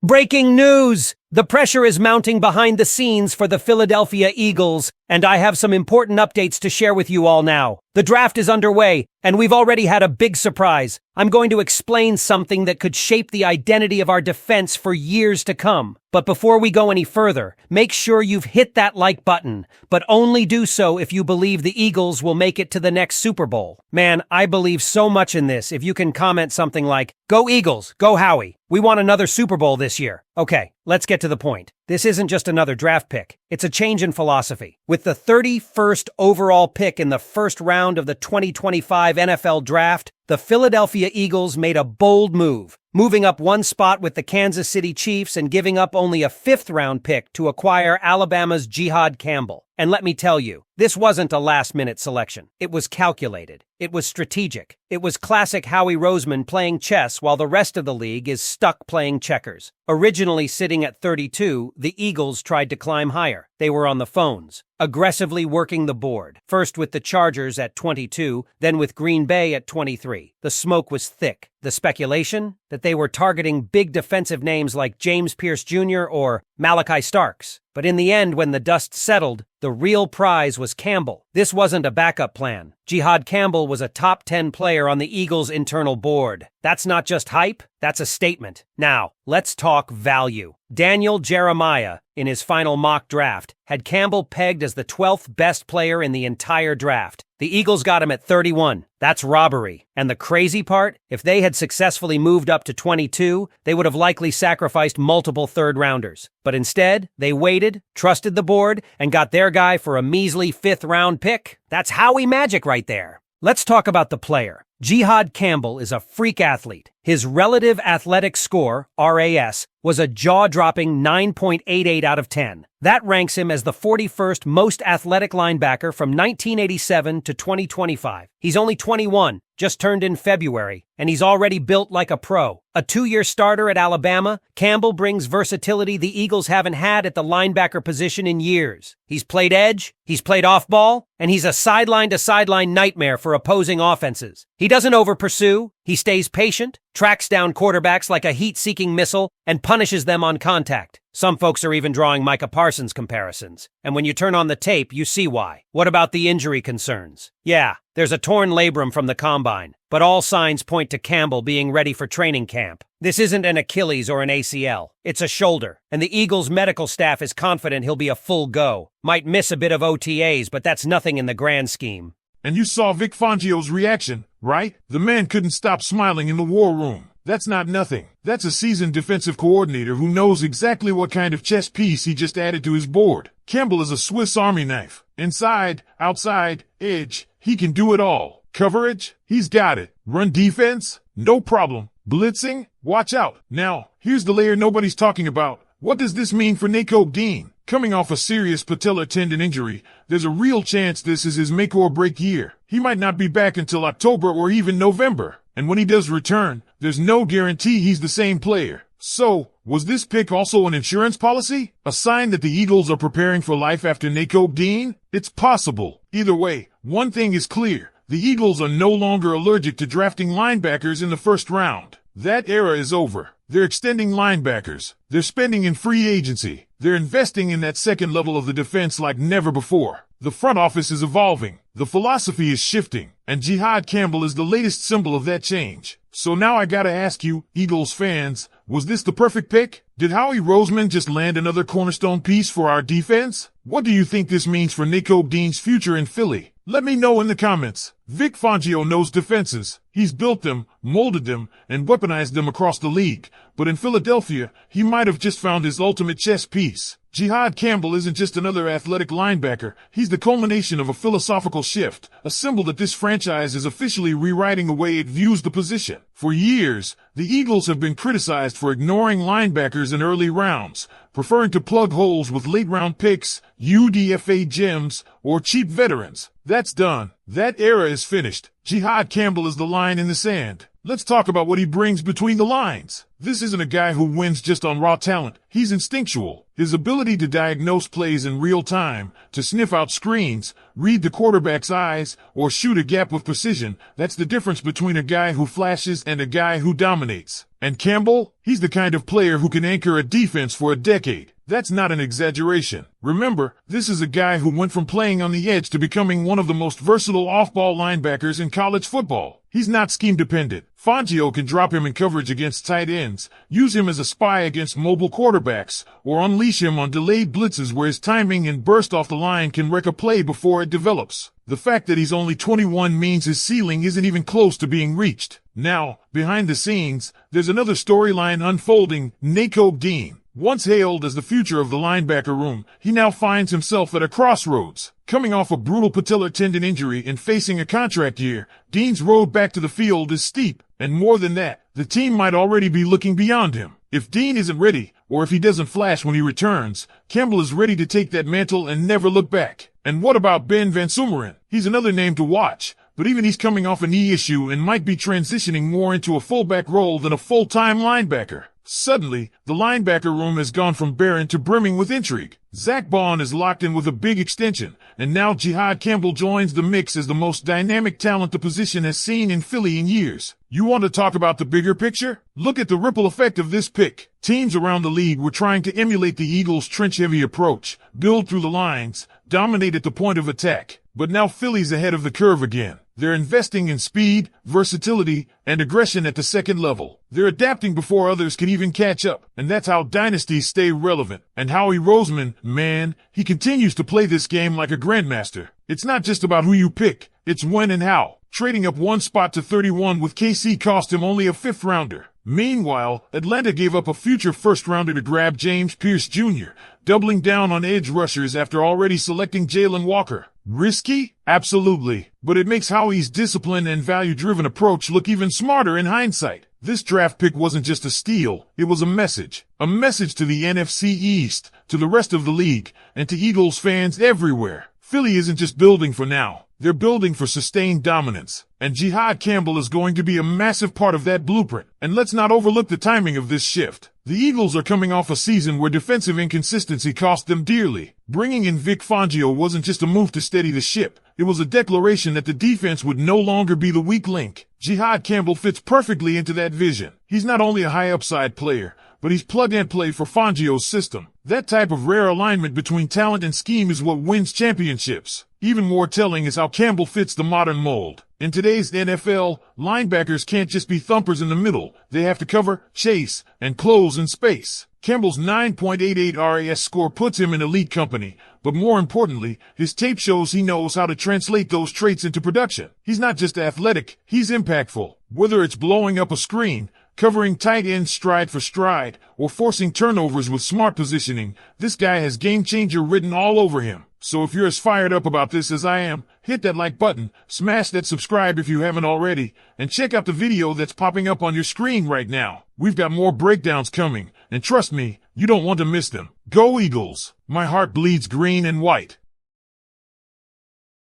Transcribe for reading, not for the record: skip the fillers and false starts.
Breaking news! The pressure is mounting behind the scenes for the Philadelphia Eagles, and I have some important updates to share with you all now. The draft is underway, and we've already had a big surprise. I'm going to explain something that could shape the identity of our defense for years to come. But before we go any further, make sure you've hit that like button, but only do so if you believe the Eagles will make it to the next Super Bowl. Man, I believe so much in this if you can comment something like, "Go Eagles, go Howie. We want another Super Bowl this year." Okay, let's get to the point. This isn't just another draft pick. It's a change in philosophy. With the 31st overall pick in the first round of the 2025 NFL Draft, the Philadelphia Eagles made a bold move, moving up one spot with the Kansas City Chiefs and giving up only a fifth-round pick to acquire Alabama's Jihad Campbell. And let me tell you, this wasn't a last-minute selection. It was calculated. It was strategic. It was classic Howie Roseman playing chess while the rest of the league is stuck playing checkers. Originally sitting at 32, the Eagles tried to climb higher. They were on the phones, aggressively working the board, first with the Chargers at 22, then with Green Bay at 23. The smoke was thick. The speculation? That they were targeting big defensive names like James Pierce Jr. or Malachi Starks. But in the end, when the dust settled, the real prize was Campbell. This wasn't a backup plan. Jihad Campbell was a top 10 player on the Eagles' internal board. That's not just hype, that's a statement. Now, let's talk value. Daniel Jeremiah, in his final mock draft, had Campbell pegged as the 12th best player in the entire draft. The Eagles got him at 31. That's robbery. And the crazy part? If they had successfully moved up to 22, they would have likely sacrificed multiple third-rounders. But instead, they waited, trusted the board, and got their guy for a measly fifth-round pick. That's Howie magic right there. Let's talk about the player. Jihad Campbell is a freak athlete. His relative athletic score, RAS, was a jaw-dropping 9.88 out of 10. That ranks him as the 41st most athletic linebacker from 1987 to 2025. He's only 21, just turned in February, and he's already built like a pro. A two-year starter at Alabama, Campbell brings versatility the Eagles haven't had at the linebacker position in years. He's played edge, he's played off-ball, and he's a sideline-to-sideline nightmare for opposing offenses. He doesn't over-pursue, he stays patient, tracks down quarterbacks like a heat-seeking missile, and punishes them on contact. Some folks are even drawing Micah Parsons comparisons. And when you turn on the tape, you see why. What about the injury concerns? Yeah, there's a torn labrum from the combine, but all signs point to Campbell being ready for training camp. This isn't an Achilles or an ACL. It's a shoulder, and the Eagles' medical staff is confident he'll be a full go. Might miss a bit of OTAs, but that's nothing in the grand scheme. And you saw Vic Fangio's reaction, right? The man couldn't stop smiling in the war room. That's not nothing. That's a seasoned defensive coordinator who knows exactly what kind of chess piece he just added to his board. Campbell is a Swiss Army knife. Inside, outside, edge, he can do it all. Coverage? He's got it. Run defense? No problem. Blitzing? Watch out. Now, here's the layer nobody's talking about. What does this mean for Nakobe Dean? Coming off a serious patellar tendon injury, there's a real chance this is his make or break year. He might not be back until October or even November. And when he does return, there's no guarantee he's the same player. So, was this pick also an insurance policy? A sign that the Eagles are preparing for life after Nakobe Dean? It's possible. Either way, one thing is clear. The Eagles are no longer allergic to drafting linebackers in the first round. That era is over. They're extending linebackers. They're spending in free agency. They're investing in that second level of the defense like never before. The front office is evolving. The philosophy is shifting. And Jihad Campbell is the latest symbol of that change. So now I gotta ask you, Eagles fans, was this the perfect pick? Did Howie Roseman just land another cornerstone piece for our defense? What do you think this means for Nakobe Dean's future in Philly? Let me know in the comments. Vic Fangio knows defenses. He's built them, molded them, and weaponized them across the league. But in Philadelphia, he might have just found his ultimate chess piece. Jihad Campbell isn't just another athletic linebacker. He's the culmination of a philosophical shift, a symbol that this franchise is officially rewriting the way it views the position. For years, the Eagles have been criticized for ignoring linebackers in early rounds, preferring to plug holes with late-round picks, UDFA gems, or cheap veterans. That's done. That era is finished. Jihad Campbell is the line in the sand. Let's talk about what he brings between the lines. This isn't a guy who wins just on raw talent. He's instinctual. His ability to diagnose plays in real time, to sniff out screens, read the quarterback's eyes, or shoot a gap with precision, that's the difference between a guy who flashes and a guy who dominates. And Campbell, he's the kind of player who can anchor a defense for a decade. That's not an exaggeration. Remember, this is a guy who went from playing on the edge to becoming one of the most versatile off-ball linebackers in college football. He's not scheme-dependent. Fangio can drop him in coverage against tight ends, use him as a spy against mobile quarterbacks, or unleash him on delayed blitzes where his timing and burst off the line can wreck a play before it develops. The fact that he's only 21 means his ceiling isn't even close to being reached. Now, behind the scenes, there's another storyline unfolding. Nakobe Dean, once hailed as the future of the linebacker room, he now finds himself at a crossroads. Coming off a brutal patellar tendon injury and facing a contract year, Dean's road back to the field is steep. And more than that, the team might already be looking beyond him. If Dean isn't ready, or if he doesn't flash when he returns, Campbell is ready to take that mantle and never look back. And what about Ben Van Sumeren? He's another name to watch, but even he's coming off a knee issue and might be transitioning more into a fullback role than a full-time linebacker. Suddenly, the linebacker room has gone from barren to brimming with intrigue. Zach Bond is locked in with a big extension, and now Jihad Campbell joins the mix as the most dynamic talent the position has seen in Philly in years. You want to talk about the bigger picture? Look at the ripple effect of this pick. Teams around the league were trying to emulate the Eagles' trench-heavy approach, build through the lines, dominate at the point of attack. But now Philly's ahead of the curve again. They're investing in speed, versatility, and aggression at the second level. They're adapting before others can even catch up. And that's how dynasties stay relevant. And Howie Roseman, man, he continues to play this game like a grandmaster. It's not just about who you pick, it's when and how. Trading up one spot to 31 with KC cost him only a fifth-rounder. Meanwhile, Atlanta gave up a future first-rounder to grab James Pierce Jr., doubling down on edge rushers after already selecting Jalen Walker. Risky? Absolutely. But it makes Howie's discipline and value-driven approach look even smarter in hindsight. This draft pick wasn't just a steal, it was a message. A message to the NFC East, to the rest of the league, and to Eagles fans everywhere. Philly isn't just building for now. They're building for sustained dominance. And Jihad Campbell is going to be a massive part of that blueprint. And let's not overlook the timing of this shift. The Eagles are coming off a season where defensive inconsistency cost them dearly. Bringing in Vic Fangio wasn't just a move to steady the ship. It was a declaration that the defense would no longer be the weak link. Jihad Campbell fits perfectly into that vision. He's not only a high-upside player, but he's plug-and-play for Fangio's system. That type of rare alignment between talent and scheme is what wins championships. Even more telling is how Campbell fits the modern mold. In today's NFL, linebackers can't just be thumpers in the middle. They have to cover, chase, and close in space. Campbell's 9.88 RAS score puts him in elite company, but more importantly, his tape shows he knows how to translate those traits into production. He's not just athletic, he's impactful. Whether it's blowing up a screen, covering tight ends stride for stride, or forcing turnovers with smart positioning, this guy has game-changer written all over him. So if you're as fired up about this as I am, hit that like button, smash that subscribe if you haven't already, and check out the video that's popping up on your screen right now. We've got more breakdowns coming, and trust me, you don't want to miss them. Go Eagles! My heart bleeds green and white.